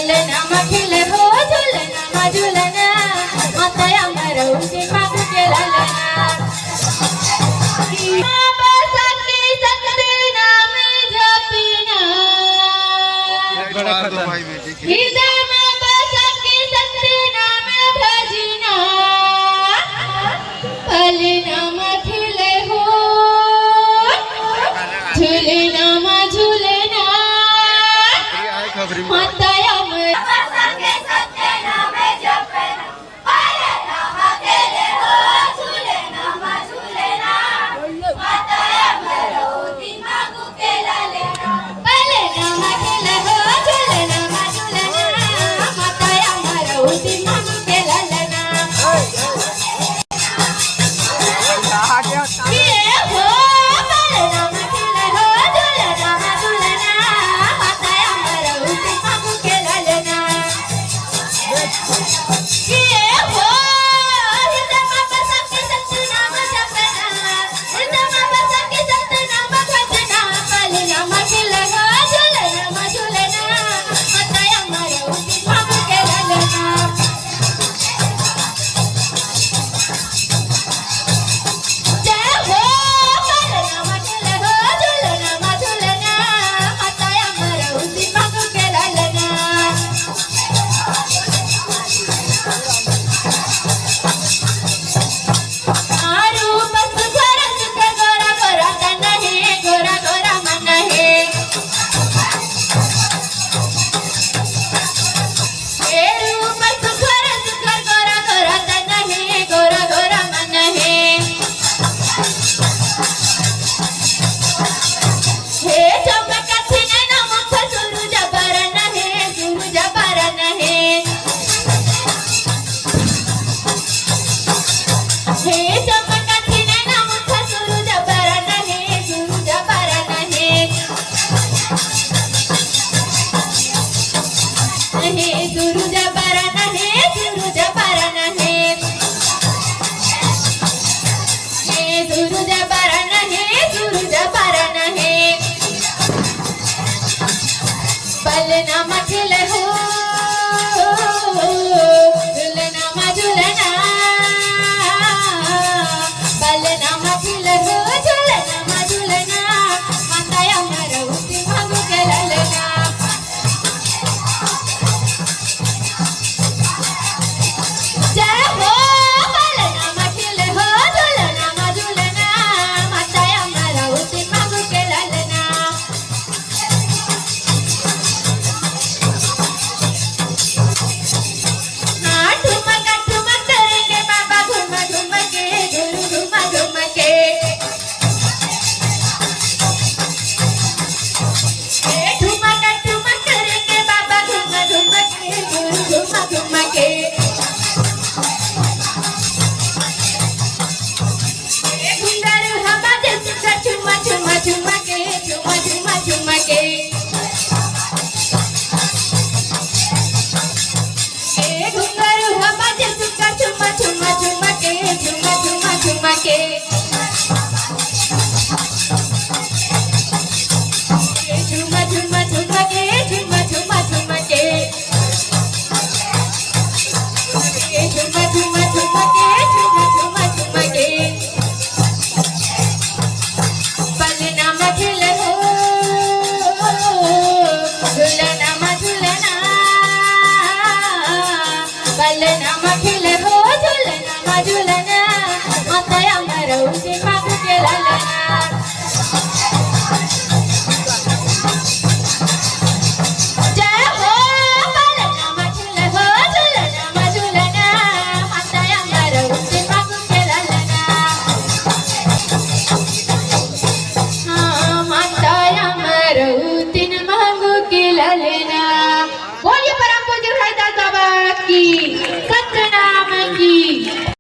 ललना मखिले हो झुलना मा झुलना माता अमर उसी मागू के ललना हृदय में बसा के सत्य नाम भजना पलना मखिले हो झुलना मा झुलना माता अमर बसा के सत्य नाम जपना पलना मखिले हो झुलना मा झुलना माता अमर उसी मागू के ललना पलना मखिले हो झुलना मा झुलना माता अमर उसी मागू के ललना ये हो पलना मखिले हो झुलना मा झुलना माता अमर उसी मागू के ललना ये हो हृदय में बसा के सत्य नाम जपना हृदय में बसा के सत्य नाम भजना पलना मखिले हो झुलना मा झुलना माता अमर उसी मागू के ललना जय हो पलना मखिले हो झुलना मा झुलना माता अमर उसी मागू के ललना आरू बस घर सुख गोरा गोरा तन है गोरा गोरा मन है एरू बस घर सुख गोरा गोरा तन है गोरा गोरा मन है हे चमक छिने न मुख सूरज बरन है सूरज बरन है हे चमक छिने न मुख सूरज बरन है सूरज बरन है हे सूरज